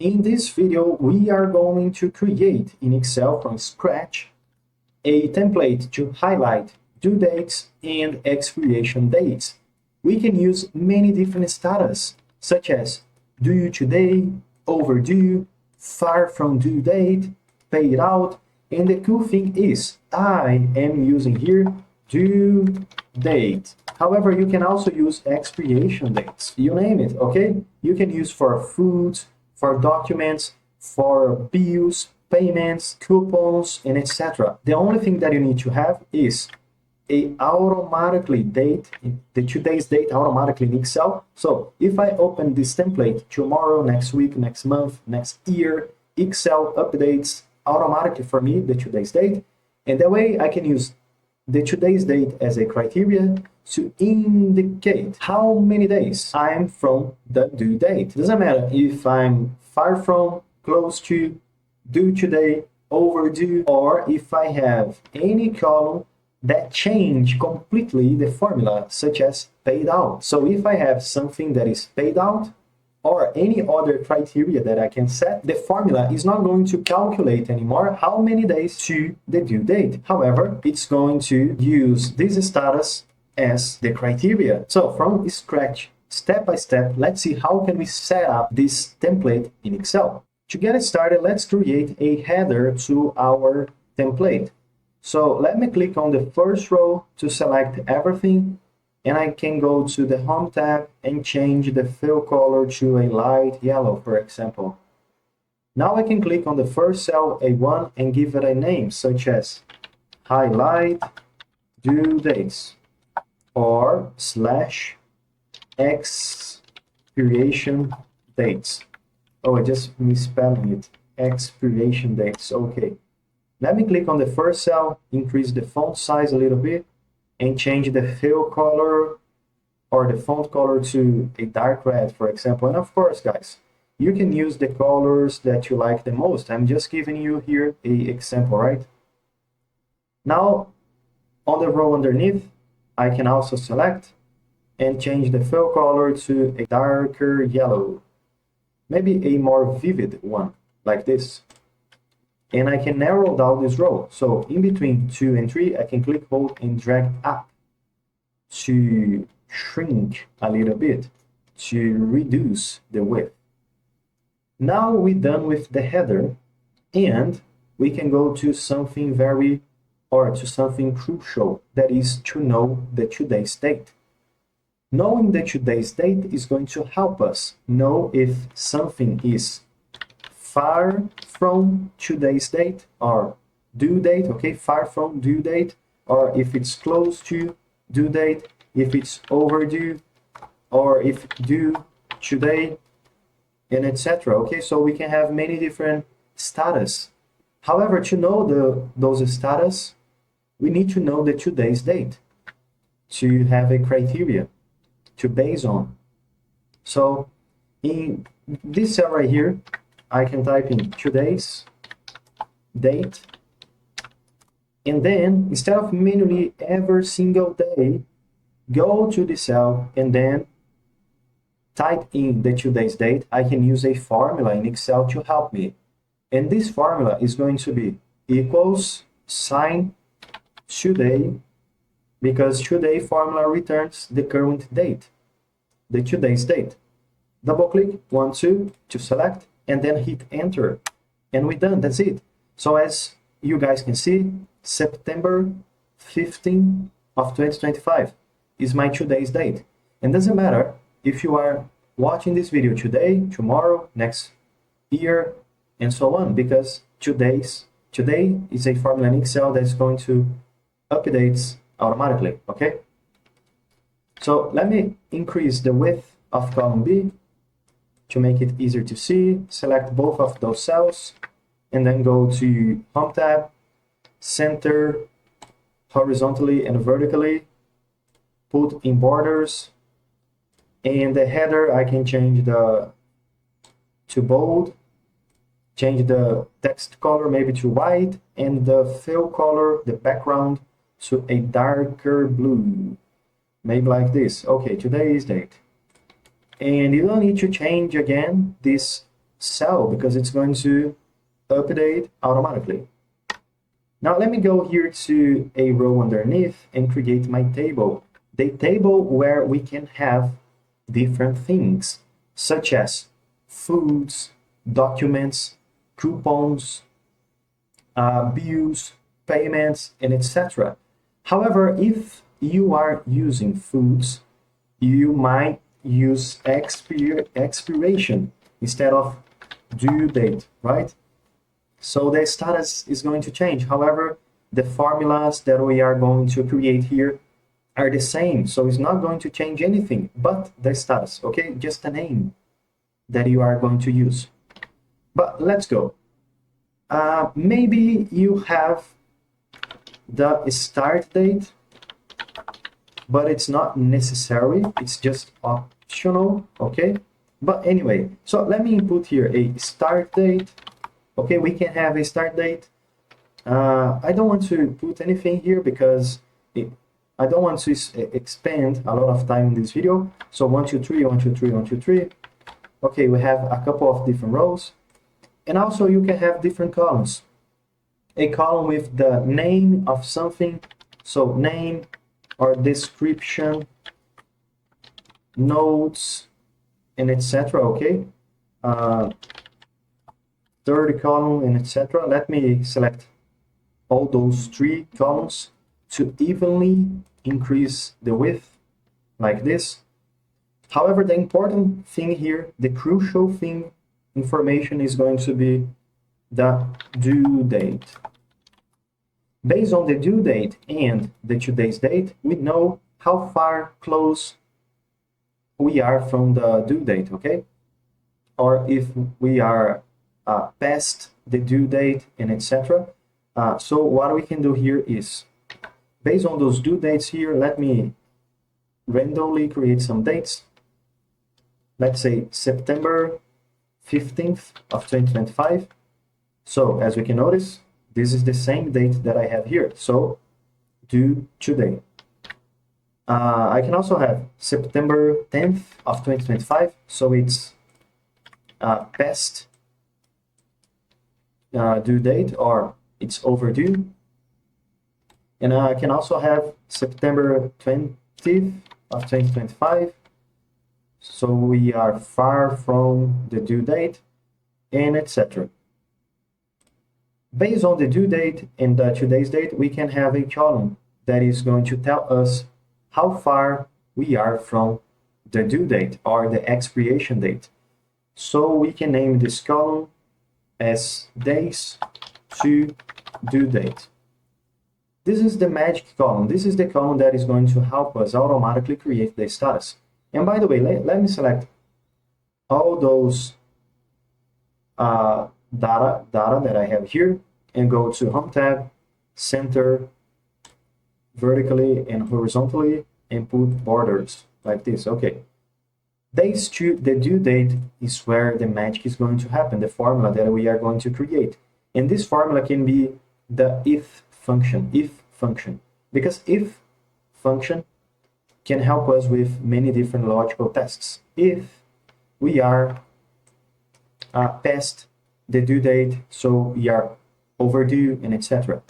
In this video, we are going to create in Excel from scratch a template to highlight due dates and expiration dates. We can use many different status, such as due today, overdue, far from due date, paid out, and the cool thing is I am using here due date. However, you can also use expiration dates. You name it, okay? You can use for foods, for documents, for bills, payments, coupons, and etc. The only thing that you need to have is a automatically date, the today's date automatically in Excel. So if I open this template tomorrow, next week, next month, next year, Excel updates automatically for me the today's date. And that way I can use the today's date as a criteria to indicate how many days I'm from the due date. It doesn't matter if I'm far from, close to, due today, overdue, or if I have any column that change completely the formula, such as paid out. So if I have something that is paid out, or any other criteria that I can set, the formula is not going to calculate anymore how many days to the due date. However, it's going to use this status as the criteria. So from scratch, step by step, let's see how can we set up this template in Excel. To get it started, let's create a header to our template. So let me click on the first row to select everything, and I can go to the Home tab and change the fill color to a light yellow, for example. Now I can click on the first cell, A1, and give it a name, such as highlight due dates or / expiration dates. Oh, I just misspelling it. Expiration dates. Okay. Let me click on the first cell, increase the font size a little bit, and change the fill color or the font color to a dark red, for example. And of course, guys, you can use the colors that you like the most. I'm just giving you here an example, right? Now, on the row underneath, I can also select and change the fill color to a darker yellow, maybe a more vivid one, like this. And I can narrow down this row. So in between 2 and 3, I can click, hold, and drag up to shrink a little bit, to reduce the width. Now we're done with the header, and we can go to something something crucial, that is to know the today's date. Knowing the today's date is going to help us know if something is far from today's date or due date, okay, far from due date, or if it's close to due date, if it's overdue, or if due today, and etc. Okay, so we can have many different status. However, to know those status, we need to know the today's date to have a criteria to base on. So in this cell right here, I can type in today's date, and then instead of manually every single day, go to the cell and then type in the today's date. I can use a formula in Excel to help me. And this formula is going to be equals sign today, because today formula returns the current date, the today's date. Double click 1, 2 to select, and then hit enter, and we're done. That's it. So as you guys can see, September 15 of 2025 is my today's date. And doesn't matter if you are watching this video today, tomorrow, next year, and so on, because today is a formula in Excel that's going to update automatically, okay? So let me increase the width of column B to make it easier to see. Select both of those cells, and then go to Home tab, center horizontally and vertically, put in borders, and the header I can change to bold, change the text color maybe to white, and the fill color, the background, to a darker blue, maybe like this. Okay, today's date. And you don't need to change again this cell because it's going to update automatically. Now let me go here to a row underneath and create my table. The table where we can have different things, such as foods, documents, coupons, bills, payments, and etc. However, if you are using foods, you might use expiration instead of due date, right? So the status is going to change. However, the formulas that we are going to create here are the same. So it's not going to change anything but the status, okay? Just the name that you are going to use. But let's go. Maybe you have the start date, but it's not necessary. It's just optional, okay? But anyway, so let me input here a start date. Okay, we can have a start date. I don't want to put anything here because I don't want to expand a lot of time in this video. So 1, 2, 3, 1, 2, 3, 1, 2, 3. Okay, we have a couple of different rows. And also you can have different columns. A column with the name of something. So name or description, notes, and etc. Okay. Third column and etc. Let me select all those 3 columns to evenly increase the width like this. However, the important thing here, the crucial thing, information is going to be the due date. Based on the due date and the today's date, we know how far close we are from the due date, okay? Or if we are past the due date and etc. So what we can do here is, based on those due dates here, let me randomly create some dates. Let's say September 15th of 2025. So as we can notice, this is the same date that I have here. So due today. I can also have September 10th of 2025. So it's past due date, or it's overdue. And I can also have September 20th of 2025. So we are far from the due date, and etc. Based on the due date and the today's date, we can have a column that is going to tell us how far we are from the due date or the expiration date. So we can name this column as days to due date. This is the magic column. This is the column that is going to help us automatically create the status. And by the way, let me select all those data that I have here and go to Home tab, center, vertically and horizontally, and put borders like this. Okay. Days to the due date is where the magic is going to happen, the formula that we are going to create. And this formula can be the if function, because if function can help us with many different logical tests. If we are past the due date, so we are overdue, and etc.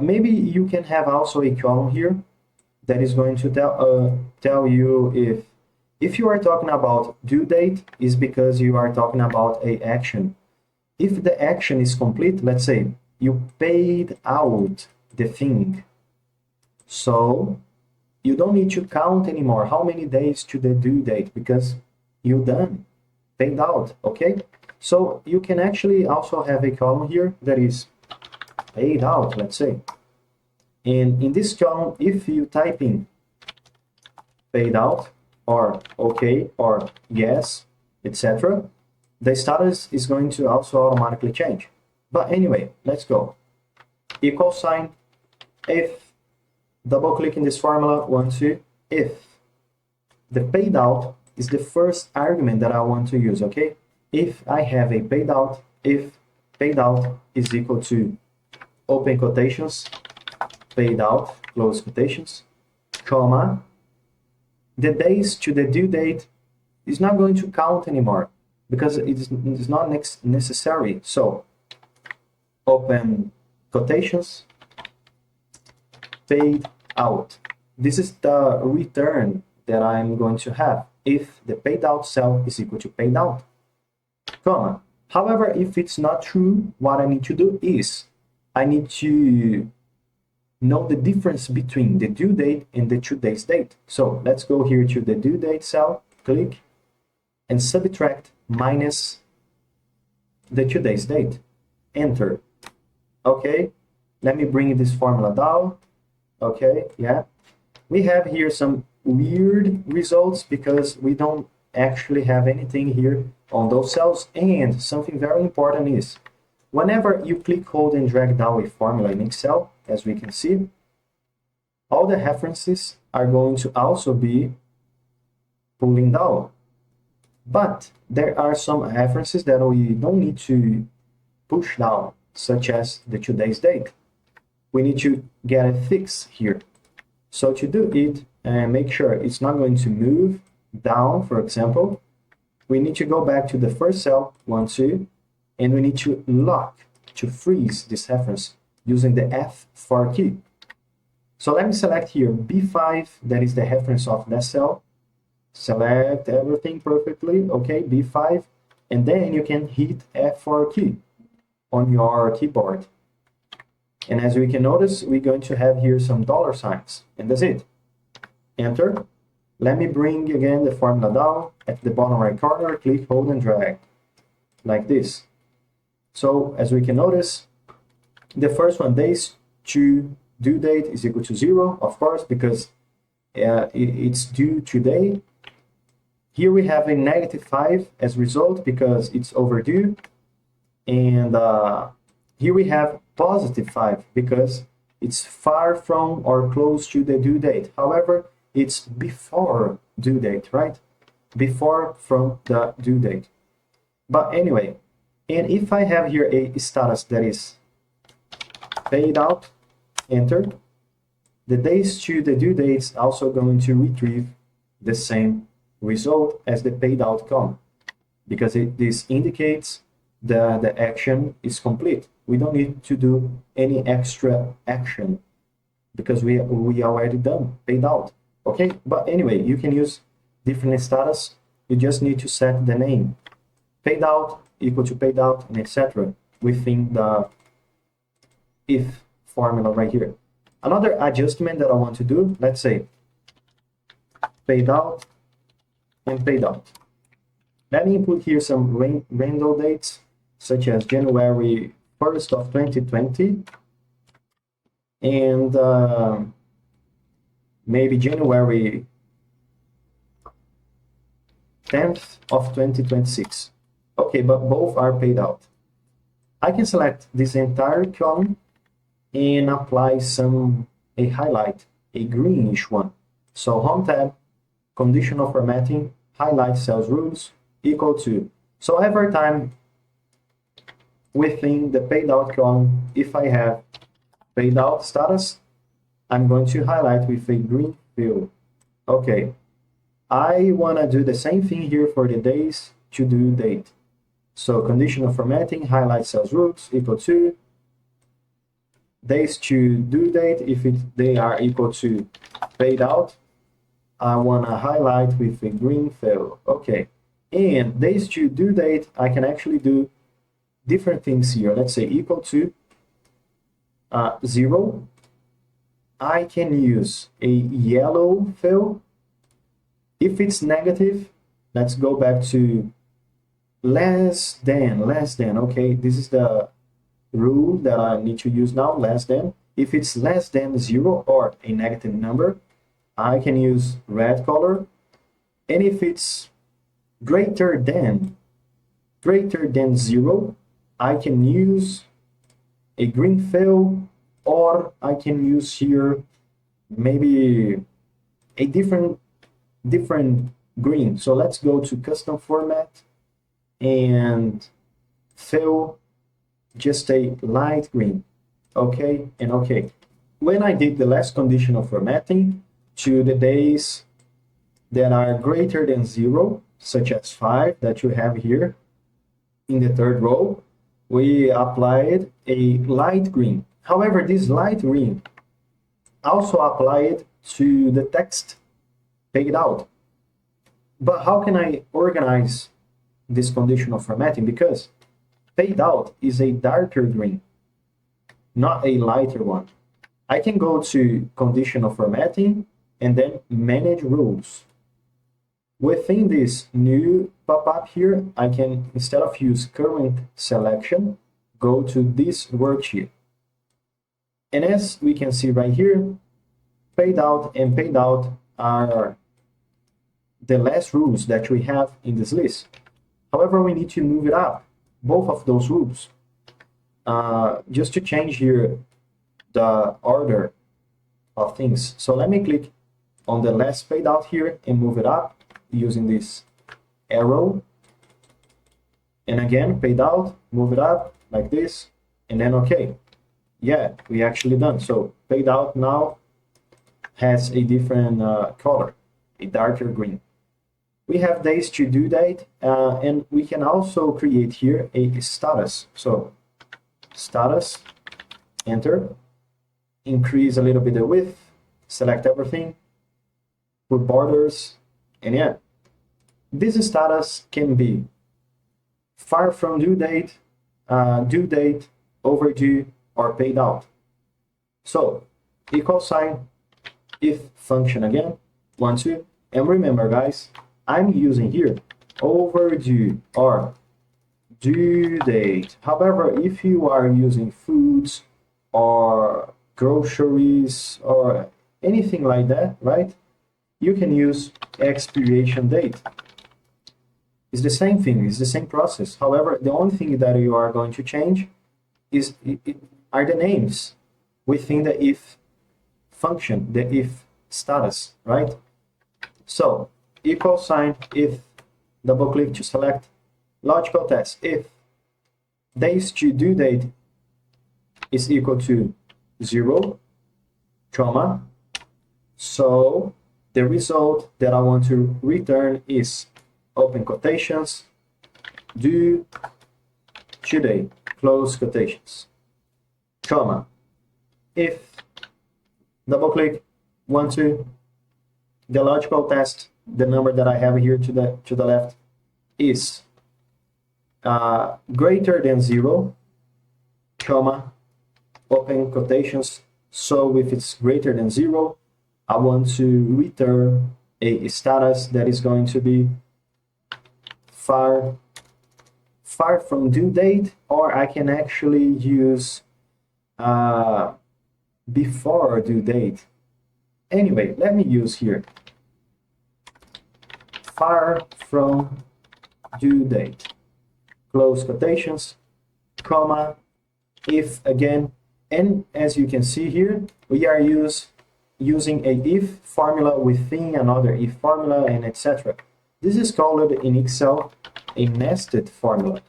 Maybe you can have also a column here that is going to tell you if you are talking about due date, is because you are talking about a action. If the action is complete, let's say you paid out the thing, so you don't need to count anymore how many days to the due date, because you done, paid out, okay? So you can actually also have a column here that is paid out, let's say. And in this column, if you type in paid out, or okay, or yes, etc., the status is going to also automatically change. But anyway, let's go. Equal sign, if, double click in this formula, 1, 2, if. The paid out is the first argument that I want to use, okay? If I have a paid out, if paid out is equal to open quotations, paid out, close quotations, comma, the days to the due date is not going to count anymore. because it's not necessary. So open quotations, paid out. This is the return that I'm going to have if the paid out cell is equal to paid out, comma. However, if it's not true, what I need to do is I need to know the difference between the due date and the today's date. So let's go here to the due date cell, click, and subtract minus the today's date. Enter. Okay, let me bring this formula down. Okay, yeah. We have here some weird results because we don't actually have anything here on those cells. And something very important is, whenever you click, hold, and drag down a formula in Excel, as we can see, all the references are going to also be pulling down. But there are some references that we don't need to push down, such as the today's date. We need to get a fix here. So to do it and make sure it's not going to move down, for example, we need to go back to the first cell, 1, 2, and we need to lock, to freeze this reference using the F4 key. So let me select here B5, that is the reference of that cell. Select everything perfectly, okay, B5, and then you can hit F4 key on your keyboard. And as we can notice, we're going to have here some dollar signs, and that's it. Enter. Let me bring again the formula down. At the bottom right corner, click, hold, and drag, like this. So as we can notice, the first one, days to due date is equal to 0, of course, because it's due today. Here we have a -5 as result because it's overdue. And here we have +5 because it's far from or close to the due date. However, it's before due date, right? Before from the due date. But anyway, and if I have here a status that is paid out, enter, the days to the due dates also going to retrieve the same result as the paid out column, because this indicates the action is complete. We don't need to do any extra action because we already done paid out. Okay, but anyway, you can use different status. You just need to set the name, paid out equal to paid out, and etc. within the if formula right here. Another adjustment that I want to do, let's say paid out and paid out. Let me put here some random dates, such as January 1st of 2020 and maybe January 10th of 2026. Okay, but both are paid out. I can select this entire column and apply a highlight, a greenish one. So Home tab, Conditional Formatting, highlight cells rules, equal to. So every time within the paid out column, if I have paid out status, I'm going to highlight with a green fill. Okay, I want to do the same thing here for the days to due date. So Conditional Formatting, highlight cells rules, equal to days to due date. If they are equal to paid out, I want to highlight with a green fill. Okay, and days to due date, I can actually do different things here. Let's say equal to 0. I can use a yellow fill. If it's negative, let's go back to less than. Okay, this is the rule that I need to use now, less than. If it's less than 0 or a negative number, I can use red color. And if it's greater than 0, I can use a green fill, or I can use here maybe a different green. So let's go to custom format and fill just a light green. Okay, and okay. When I did the last conditional formatting to the days that are greater than 0, such as 5 that you have here in the third row, we applied a light green. However, this light green also applied to the text paid out. But how can I organize this conditional formatting? Because paid out is a darker green, not a lighter one. I can go to conditional formatting and then manage rules. Within this new pop-up here, I can, instead of use current selection, go to this worksheet. And as we can see right here, paid out and paid out are the last rules that we have in this list. However, we need to move it up, both of those rules, just to change here the order of things. So let me click on the last paid out here and move it up using this arrow. And again, paid out, move it up like this, and then okay. Yeah, we actually done. So paid out now has a different color, a darker green. We have days to due date, and we can also create here a status. So status, enter, increase a little bit the width, select everything, put borders, and yeah, this status can be far from due date, overdue, or paid out. So equal sign, if function again, 1, 2, and remember guys, I'm using here overdue or due date. However, if you are using foods or groceries or anything like that, right, you can use expiration date. It's the same thing, it's the same process. However, the only thing that you are going to change are the names within the if function, the if status, right? So equal sign, if, double click to select, logical test, if days to due date is equal to 0, comma, so the result that I want to return is open quotations, due today, close quotations, comma, if, double click, 1, 2, the logical test, the number that I have here to the left is greater than 0, comma, open quotations. So if it's greater than 0, I want to return a status that is going to be far from due date, or I can actually use before due date. Anyway, let me use here far from due date, close quotations, comma, if again, and as you can see here, we are using a if formula within another if formula, and etc. This is called in Excel a nested formula,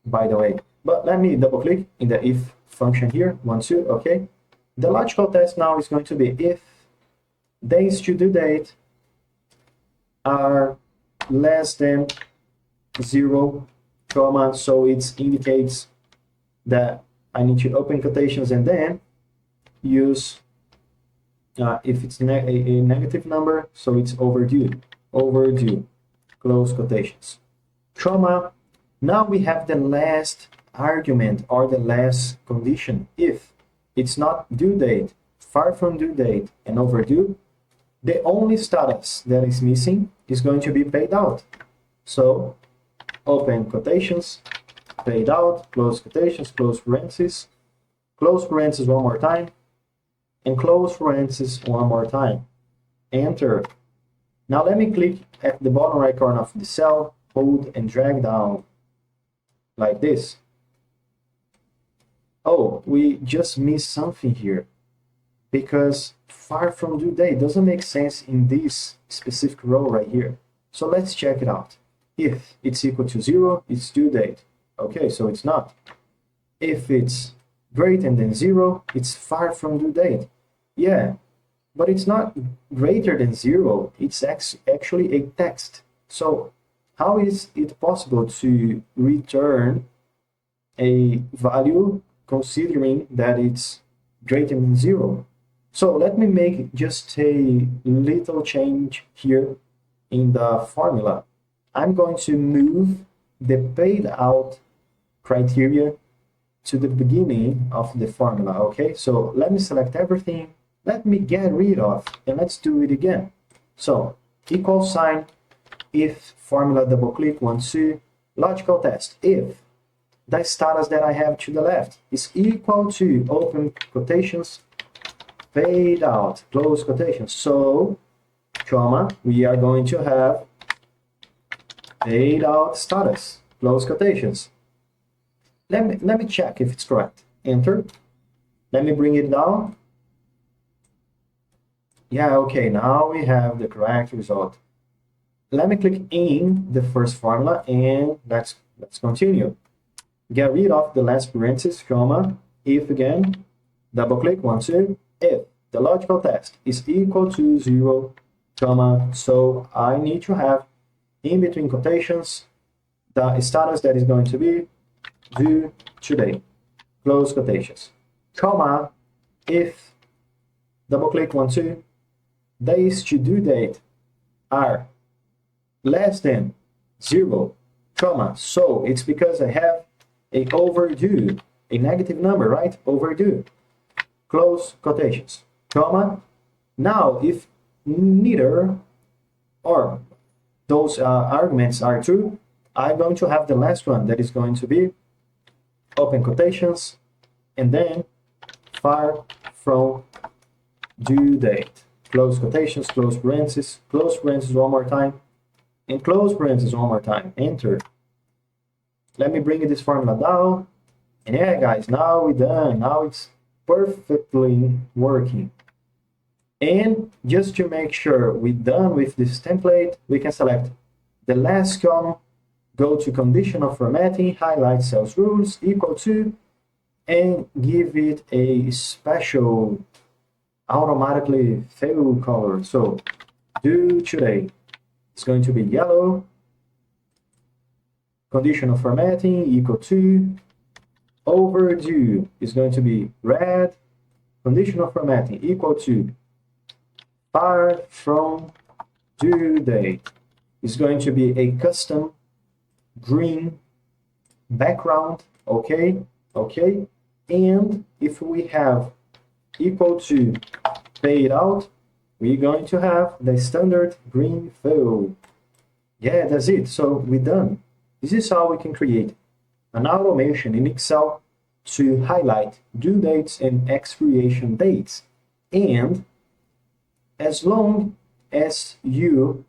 by the way. But let me double click in the if function here, 1, 2, okay. The logical test now is going to be if days to due date are less than 0, comma, so it indicates that I need to open quotations and then use if it's a negative number, so it's overdue, close quotations, comma. Now we have the last argument or the last condition. If it's not due date, far from due date, and overdue, the only status that is missing is going to be paid out. So open quotations, paid out, close quotations, close parentheses one more time, and close parentheses one more time. Enter. Now let me click at the bottom right corner of the cell, hold and drag down like this. Oh, we just missed something here, because far from due date doesn't make sense in this specific row right here. So let's check it out. If it's equal to 0, it's due date. Okay, so it's not. If it's greater than 0, it's far from due date. Yeah, but it's not greater than 0, it's actually a text. So how is it possible to return a value considering that it's greater than 0? So let me make just a little change here in the formula. I'm going to move the paid out criteria to the beginning of the formula, okay? So let me select everything, let me get rid of, and let's do it again. So equal sign, if formula, double click, 1, 2, logical test, if the status that I have to the left is equal to, open quotations, paid out, close quotations. So, comma, we are going to have paid out status, close quotations. Let me check if it's correct. Enter. Let me bring it down. Yeah, okay, now we have the correct result. Let me click in the first formula and let's continue. Get rid of the last parenthesis, comma, if again, double click, 1, 2, if the logical test is equal to 0, comma, so I need to have in between quotations the status that is going to be due today, close quotations, comma, if, double click, 1, 2, days to due date are less than 0, comma, so it's because I have a overdue, a negative number, right? Overdue, close quotations, comma. Now, if neither or those arguments are true, I'm going to have the last one that is going to be open quotations and then far from due date, close quotations, close parentheses one more time, and close parentheses one more time. Enter. Let me bring this formula down. And yeah, guys, now we're done. Now it's perfectly working. And just to make sure we're done with this template, we can select the last column, go to Conditional Formatting, highlight Sales Rules, equal to, and give it a special automatically fill color. So due today, it's going to be yellow. Conditional Formatting equal to, overdue is going to be red. Conditional Formatting equal to, far from due date is going to be a custom green background, okay, okay. And if we have equal to paid out, we're going to have the standard green fill. Yeah, that's it. So we're done. This is how we can create an automation in Excel to highlight due dates and expiration dates. And as long as you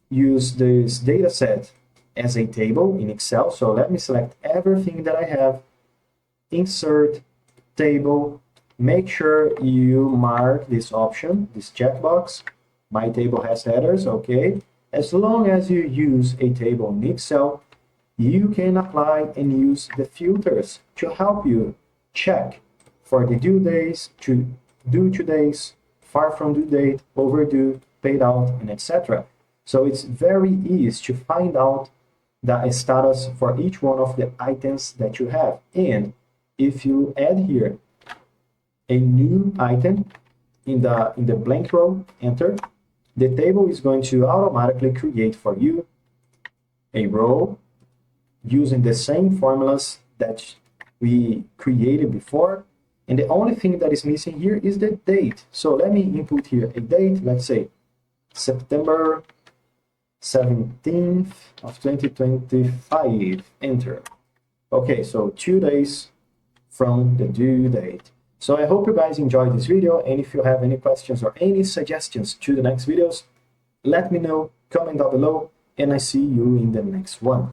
use this data set as a table in Excel, so let me select everything that I have, insert table, make sure you mark this option, this checkbox, my table has headers, okay. As long as you use a table in Excel, you can apply and use the filters to help you check for the due days, to due to days, far from due date, overdue, paid out, and etc. So it's very easy to find out the status for each one of the items that you have. And if you add here a new item in the blank row, enter, the table is going to automatically create for you a row using the same formulas that we created before. And the only thing that is missing here is the date. So let me input here a date, let's say September 17th of 2025, enter. Okay, so 2 days from the due date. So I hope you guys enjoyed this video, and if you have any questions or any suggestions to the next videos, let me know, comment down below, and I see you in the next one.